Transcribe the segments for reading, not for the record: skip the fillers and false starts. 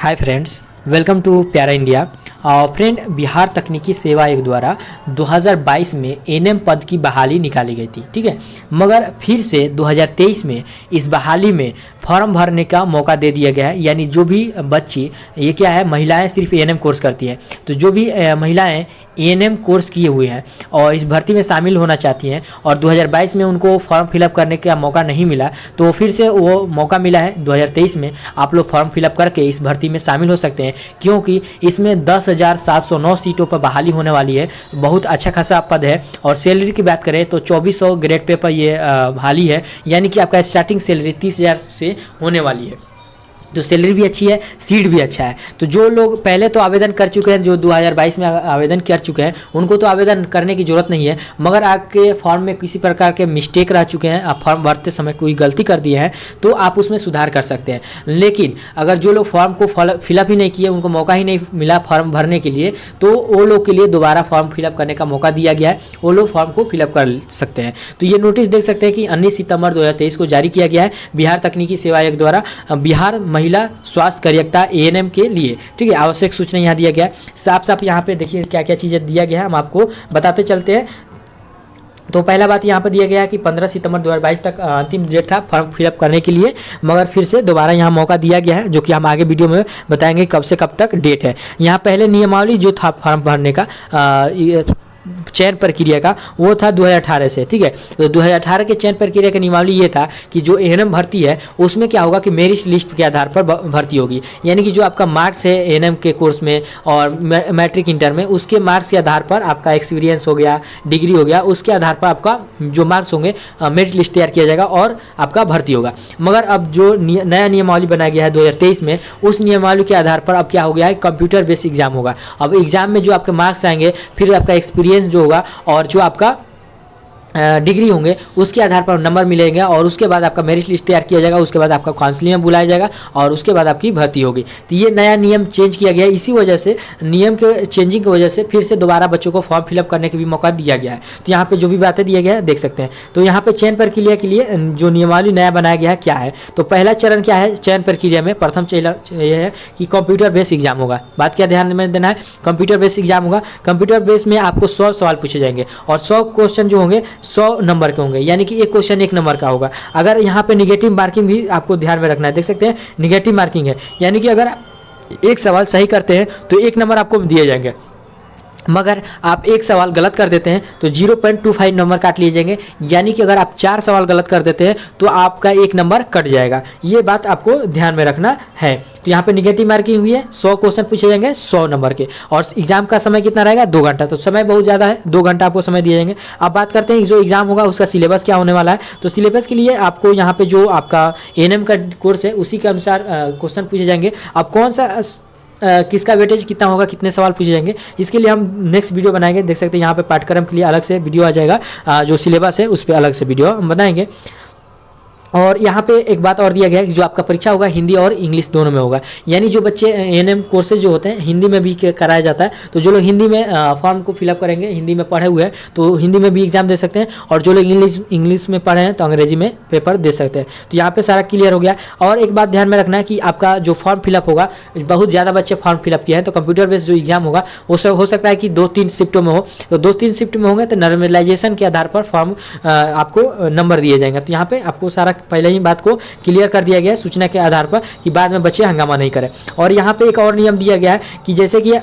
Hi friends, welcome to प्यारा India. Friend, Bihar तकनीकी सेवा आयोग द्वारा 2022 में एनएम पद की बहाली निकाली गई थी, ठीक है। मगर फिर से 2023 में इस बहाली में फॉर्म भरने का मौका दे दिया गया है। यानी जो भी बच्ची, ये क्या है, महिलाएं सिर्फ एएनएम कोर्स करती हैं, तो जो भी महिलाएं एएनएम कोर्स किए हुए हैं और इस भर्ती में शामिल होना चाहती हैं और 2022 में उनको फॉर्म फिलअप करने का मौका नहीं मिला, तो फिर से वो मौका मिला है 2023 में। आप लोग फॉर्म फिलअप करके इस भर्ती में शामिल हो सकते हैं, क्योंकि इसमें 10,709 सीटों पर बहाली होने वाली है। बहुत अच्छा खासा पद है। और सैलरी की बात करें तो 2400 ग्रेड पे पर ये बहाली है, यानी कि आपका स्टार्टिंग सैलरी 30,000 से होने वाली है। तो सैलरी भी अच्छी है, सीट भी अच्छा है। तो जो लोग पहले तो आवेदन कर चुके हैं, जो 2022 में आवेदन कर चुके हैं, उनको तो आवेदन करने की ज़रूरत नहीं है। मगर आपके फॉर्म में किसी प्रकार के मिस्टेक रह चुके हैं, आप फॉर्म भरते समय कोई गलती कर दिए हैं, तो आप उसमें सुधार कर सकते हैं। लेकिन अगर जो लोग फॉर्म को फिलअप ही नहीं किए, उनको मौका ही नहीं मिला फॉर्म भरने के लिए, तो वो लोग के लिए दोबारा फॉर्म फिलअप करने का मौका दिया गया है। वो लोग फॉर्म को फिलअप कर सकते हैं। तो ये नोटिस देख सकते हैं कि 19 सितंबर 2023 को जारी किया गया है बिहार तकनीकी सेवा आयोग द्वारा बिहार महिला स्वास्थ्य कार्यकर्ता एएनएम के लिए, ठीक है। आवश्यक सूचना यहाँ दिया गया है। साफ साफ यहाँ पे देखिए क्या क्या चीज़ें दिया गया है, हम आपको बताते चलते हैं। तो पहला बात यहाँ पर दिया गया है कि 15 सितंबर 2022 तक अंतिम डेट था फॉर्म फिलअप करने के लिए, मगर फिर से दोबारा यहाँ मौका दिया गया है, जो कि हम आगे वीडियो में बताएंगे कब से कब तक डेट है। यहाँ पहले नियमावली जो था फॉर्म भरने का, चयन प्रक्रिया का, वो था 2018 से, ठीक है। तो 2018 के चयन प्रक्रिया का नियमावली ये था कि जो एएनएम भर्ती है उसमें क्या होगा कि मेरिट लिस्ट के आधार पर भर्ती होगी। यानी कि जो आपका मार्क्स है एएनएम के कोर्स में और मैट्रिक इंटर में, उसके मार्क्स के आधार पर आपका एक्सपीरियंस हो गया, डिग्री हो गया, उसके आधार पर आपका जो मार्क्स होंगे मेरिट लिस्ट तैयार किया जाएगा और आपका भर्ती होगा। मगर अब जो नया नियमावली बनाया गया है 2023 में, उस नियमावली के आधार पर अब क्या हो गया है, कंप्यूटर बेस्ड एग्जाम होगा। अब एग्जाम में जो आपके मार्क्स आएंगे, फिर आपका एक्सपीरियंस जो होगा और जो आपका डिग्री होंगे, उसके आधार पर नंबर मिलेंगे और उसके बाद आपका मेरिट लिस्ट तैयार किया जाएगा। उसके बाद आपका काउंसलिंग में बुलाया जाएगा और उसके बाद आपकी भर्ती होगी। तो ये नया नियम चेंज किया गया है। इसी वजह से, नियम के चेंजिंग की वजह से फिर से दोबारा बच्चों को फॉर्म फिलअप करने का भी मौका दिया गया है। तो यहाँ पे जो भी बातें दिया गया है देख सकते हैं। तो यहाँ पे चयन प्रक्रिया के लिए जो नियमावली नया बनाया गया है क्या है, तो पहला चरण क्या है चयन प्रक्रिया में, प्रथम चरण यह है कि कंप्यूटर बेस्ड एग्जाम होगा। बात क्या ध्यान में देना है, कंप्यूटर बेस्ड एग्जाम होगा। कंप्यूटर बेस्ड में आपको 100 सवाल पूछे जाएंगे और 100 क्वेश्चन जो होंगे 100 नंबर के होंगे, यानी कि एक क्वेश्चन 1 नंबर का होगा। अगर यहाँ पे निगेटिव मार्किंग भी आपको ध्यान में रखना है, देख सकते हैं निगेटिव मार्किंग है, यानी कि अगर एक सवाल सही करते हैं तो 1 नंबर आपको दिए जाएंगे, मगर आप एक सवाल गलत कर देते हैं तो 0.25 नंबर काट लिए जाएंगे। यानी कि अगर आप 4 सवाल गलत कर देते हैं तो आपका 1 नंबर कट जाएगा। ये बात आपको ध्यान में रखना है। तो यहाँ पे निगेटिव मार्किंग हुई है, 100 क्वेश्चन पूछे जाएंगे 100 नंबर के, और एग्जाम का समय कितना रहेगा, 2 घंटा। तो समय बहुत ज़्यादा है, 2 घंटा आपको समय दिए जाएंगे। अब बात करते हैं जो एग्जाम होगा उसका सिलेबस क्या होने वाला है। तो सिलेबस के लिए आपको यहाँ पे जो आपका एएनएम का कोर्स है उसी के अनुसार क्वेश्चन पूछे जाएंगे। अब कौन सा किसका वेटेज कितना होगा, कितने सवाल पूछे जाएंगे, इसके लिए हम नेक्स्ट वीडियो बनाएंगे। देख सकते हैं यहाँ पे पाठ्यक्रम के लिए अलग से वीडियो आ जाएगा, जो सिलेबस है उस पर अलग से वीडियो हम बनाएंगे। और यहाँ पे एक बात और दिया गया है कि जो आपका परीक्षा होगा हिंदी और इंग्लिश दोनों में होगा। यानी जो बच्चे एएनएम कोर्सेज जो होते हैं हिंदी में भी कराया जाता है, तो जो लोग हिंदी में फॉर्म को फिलअप करेंगे, हिंदी में पढ़े हुए हैं, तो हिंदी में भी एग्जाम दे सकते हैं। और जो लोग इंग्लिश में पढ़े हैं तो अंग्रेजी में पेपर दे सकते हैं। तो यहाँ पे सारा क्लियर हो गया। और एक बात ध्यान में रखना है कि आपका जो फॉर्म फिलअप होगा, बहुत ज़्यादा बच्चे फॉर्म फिलअप किए हैं, तो कंप्यूटर बेस्ड जो एग्जाम होगा वो सब हो सकता है कि 2-3 शिफ्टों में हो। तो 2-3 शिफ्ट में होंगे तो नॉर्मलाइजेशन के आधार पर फॉर्म आपको नंबर दिए जाएंगे। तो यहाँ पे आपको सारा पहले ही बात को क्लियर कर दिया गया है सूचना के आधार पर, कि बाद में बच्चे हंगामा नहीं करें। और यहाँ पे एक और नियम दिया गया है कि जैसे कि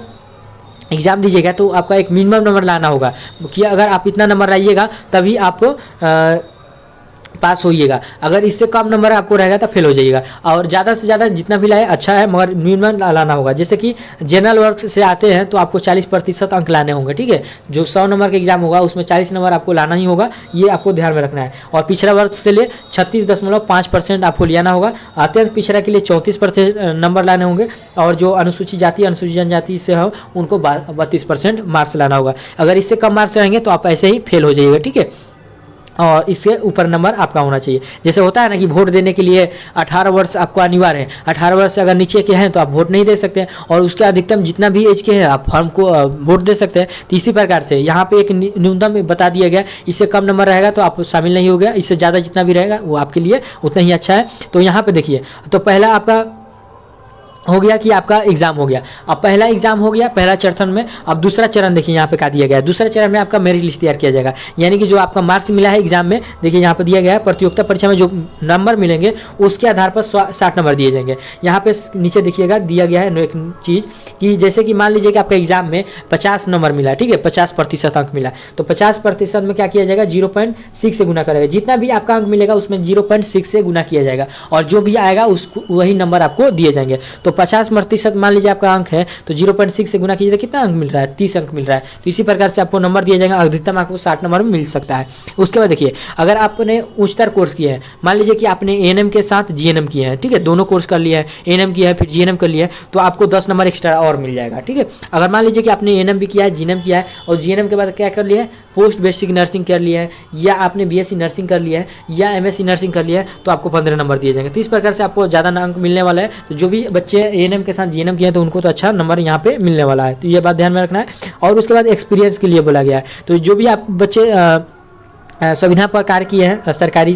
एग्जाम दीजिएगा तो आपका एक मिनिमम नंबर लाना होगा, कि अगर आप इतना नंबर लाइएगा तभी आप पास होइएगा। अगर इससे कम नंबर आपको रहेगा तो फेल हो जाइएगा। और ज़्यादा से ज़्यादा जितना भी लाए अच्छा है, मगर मिनिमम लाना होगा। जैसे कि जनरल वर्ग से आते हैं तो आपको 40% अंक लाने होंगे, ठीक है। जो 100 नंबर का एग्जाम होगा उसमें 40 नंबर आपको लाना ही होगा, ये आपको ध्यान में रखना है। और पिछड़ा वर्ग से ले 36.5% आपको लियाना होगा। अत्यंत पिछड़ा के लिए 34% नंबर लाने होंगे। और जो अनुसूचित जाति अनुसूचित जनजाति से हो उनको 32% मार्क्स लाना होगा। अगर इससे कम मार्क्स रहेंगे तो आप ऐसे ही फेल हो जाइएगा, ठीक है। और इसके ऊपर नंबर आपका होना चाहिए। जैसे होता है ना कि वोट देने के लिए 18 वर्ष आपको अनिवार्य है। 18 वर्ष से अगर नीचे के हैं तो आप वोट नहीं दे सकते हैं, और उसके अधिकतम जितना भी एज के हैं आप फॉर्म को वोट दे सकते हैं। तो इसी प्रकार से यहाँ पे एक न्यूनतम बता दिया गया, इससे कम नंबर रहेगा तो आप शामिल नहीं हो गया, इससे ज़्यादा जितना भी रहेगा वो आपके लिए उतना ही अच्छा है। तो यहाँ पे देखिए, तो पहला आपका हो गया कि आपका एग्जाम हो गया। अब पहला एग्जाम हो गया पहला चरण में। अब दूसरा चरण देखिए यहाँ पे क्या दिया गया है, दूसरा चरण में आपका मेरिट लिस्ट तैयार किया जाएगा, यानी कि जो आपका मार्क्स मिला है एग्जाम में, देखिए यहाँ पे दिया गया है प्रतियोगिता परीक्षा में जो नंबर मिलेंगे उसके आधार पर 60 नंबर दिए जाएंगे। यहाँ पे नीचे देखिएगा दिया गया है एक चीज़ कि जैसे कि मान लीजिए कि आपका एग्जाम में 50 नंबर मिला, ठीक है, 50% अंक मिला, तो 50% में क्या किया जाएगा 0.6 से गुना करेगा, जितना भी आपका अंक मिलेगा उसमें 0.6 से गुना किया जाएगा और जो भी आएगा उसको वही नंबर आपको दिए जाएंगे। तो 50% मान लीजिए आपका अंक है तो 0.6 से गुना कीजिए तो कितना अंक मिल रहा है, 30 अंक मिल रहा है। तो इसी प्रकार से आपको नंबर दिया जाएगा, अधिकतम आपको 60 नंबर में मिल सकता है। उसके बाद देखिए अगर आपने उच्चतर कोर्स किया है, मान लीजिए कि आपने एएनएम के साथ जीएनएम किया है, ठीक है, दोनों कोर्स कर लिया है, एएनएम किया है फिर जीएनएम कर लिया है, तो आपको 10 नंबर एक्स्ट्रा और मिल जाएगा, ठीक है। अगर मान लीजिए कि आपने एएनएम भी किया है, जीएनएम किया है और जीएनएम के बाद क्या कर लिया है, पोस्ट बेसिक नर्सिंग कर लिया है, या आपने बीएससी नर्सिंग कर लिया है या एमएससी नर्सिंग कर लिया है, तो आपको 15 नंबर दिए जाएंगे। तो इस प्रकार से आपको ज़्यादा अंक मिलने वाला है। तो जो भी बच्चे एएनएम के साथ जीएनएम किए हैं तो उनको तो अच्छा नंबर यहाँ पे मिलने वाला है, तो ये बात ध्यान में रखना है। और उसके बाद एक्सपीरियंस के लिए बोला गया है, तो जो भी आप बच्चे संविधा पर कार्य किए हैं सरकारी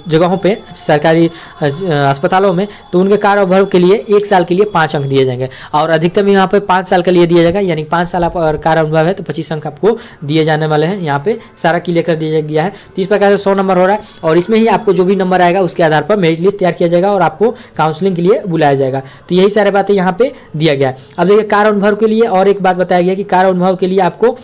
जगहों पे, सरकारी अस्पतालों में, तो उनके कार्य अनुभव के लिए 1 साल के लिए 5 अंक दिए जाएंगे और अधिकतम यहाँ पे 5 साल के लिए दिया जाएगा, यानी 5 साल आप कार्य अनुभव है तो 25 अंक आपको दिए जाने वाले हैं। यहाँ पे सारा क्लियर कर दिया गया है। तो इस प्रकार से 100 नंबर हो रहा है और इसमें ही आपको जो भी नंबर आएगा उसके आधार पर मेरिट लिस्ट तैयार किया जाएगा और आपको काउंसलिंग के लिए बुलाया जाएगा। तो यही सारी बातें यहाँ पे दिया गया है। अब देखिए कार्य अनुभव के लिए और एक बात बताया गया कि कार्य अनुभव के लिए आपको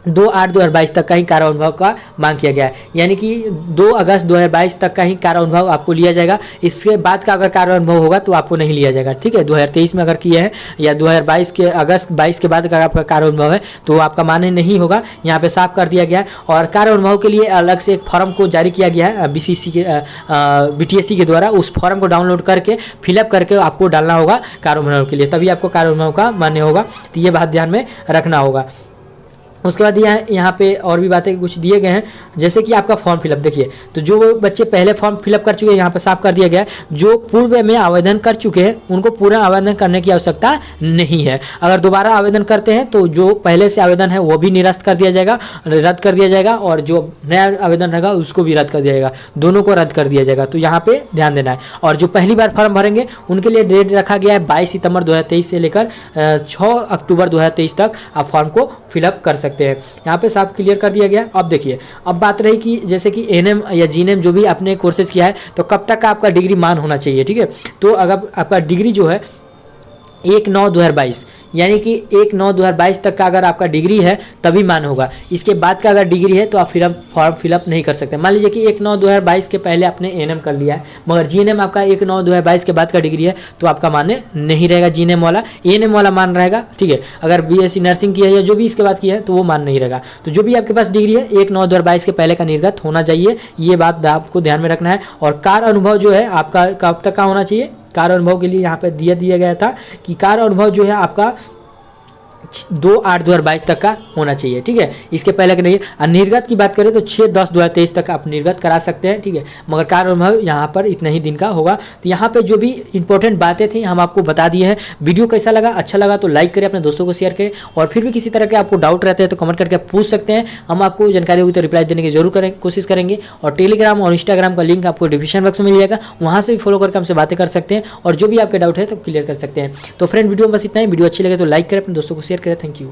2/8/2022 तक का ही कार्य अनुभव का मांग किया गया है, यानी कि 2 अगस्त 2022 तक का ही कार्य अनुभव आपको लिया जाएगा। इसके बाद का अगर कार्य अनुभव होगा तो आपको नहीं लिया जाएगा, ठीक है। 2023 में अगर किया है या 2022 के अगस्त 22 के बाद का आपका कार्य अनुभव है तो आपका मान्य नहीं होगा, यहाँ पे साफ कर दिया गया है। और कार्य अनुभव के लिए अलग से एक फॉर्म को जारी किया गया है बीसीसी के बीटीएससी के द्वारा। उस फॉर्म को डाउनलोड करके फिलअप करके आपको डालना होगा कार्य अनुभव के लिए, तभी आपको कार्य अनुभव का मान्य होगा। तो ये बात ध्यान में रखना होगा। उसके बाद यहाँ पे और भी बातें कुछ दिए गए हैं, जैसे कि आपका फॉर्म फिलअप देखिए, तो जो बच्चे पहले फॉर्म फिलअप कर चुके हैं यहाँ पे साफ कर दिया गया है, जो पूर्व में आवेदन कर चुके हैं उनको पूरा आवेदन करने की आवश्यकता नहीं है। अगर दोबारा आवेदन करते हैं तो जो पहले से आवेदन है वो भी निरस्त कर दिया जाएगा, रद्द कर दिया जाएगा, और जो नया आवेदन रहेगा उसको भी रद्द कर दिया जाएगा, दोनों को रद्द कर दिया जाएगा। तो यहाँ पे ध्यान देना है। और जो पहली बार फॉर्म भरेंगे उनके लिए डेट रखा गया है 22 सितंबर 2023 से लेकर 6 अक्टूबर 2023 तक आप फॉर्म को फिलअप कर सकते हैं। यहाँ पे साफ क्लियर कर दिया गया। अब देखिए अब बात रही कि जैसे कि एएनएम या जीएनएम जो भी आपने कोर्सेज किया है तो कब तक का आपका डिग्री मान होना चाहिए, ठीक है। तो अगर आपका डिग्री जो है 1/9/2022 यानी कि 1/9/2022 तक का अगर आपका डिग्री है तभी मान होगा। इसके बाद का अगर डिग्री है तो आप फिर फॉर्म फिलअप नहीं कर सकते। मान लीजिए कि 1/9/2022 के पहले आपने एएनएम कर लिया है मगर जीएनएम आपका 1/9/2022 के बाद का डिग्री है तो आपका मान्य नहीं रहेगा जीएनएम वाला, एएनएम वाला मान रहेगा, ठीक है। अगर बीएससी नर्सिंग किया है या जो भी इसके बाद किया है तो वो मान नहीं रहेगा। तो जो भी आपके पास डिग्री है 1/9/2022 के पहले का निर्गत होना चाहिए, ये बात आपको ध्यान में रखना है। और कार्य अनुभव जो है आपका कब तक का होना चाहिए, कार्य अनुभव के लिए यहाँ पे दिया गया था कि कार्य अनुभव जो है आपका 2/8/2022 तक का होना चाहिए, ठीक है। इसके पहले का नहीं। निर्गत की बात करें तो 6/10/2023 तक आप निर्गत करा सकते हैं, ठीक है, मगर कार्य अनुभव यहाँ पर इतना ही दिन का होगा। तो यहाँ पे जो भी इंपॉर्टेंट बातें थी हम आपको बता दिए हैं। वीडियो कैसा लगा, अच्छा लगा तो लाइक करें, अपने दोस्तों को शेयर करें, और फिर भी किसी तरह के आपको डाउट रहते हैं तो कमेंट करके पूछ सकते हैं, हम आपको जानकारी होगी तो रिप्लाई देने की जरूर कोशिश करेंगे। और टेलीग्राम और इंस्टाग्राम का लिंक आपको डिस्क्रिप्शन बॉक्स में मिल जाएगा, वहाँ से भी फॉलो करके हमसे बातें कर सकते हैं और जो भी आपके डाउट है तो क्लियर कर सकते हैं। तो फ्रेंड वीडियो में बस इतना ही। वीडियो अच्छी लगे तो लाइक करें, अपने दोस्तों को शेयर करें। Thank you.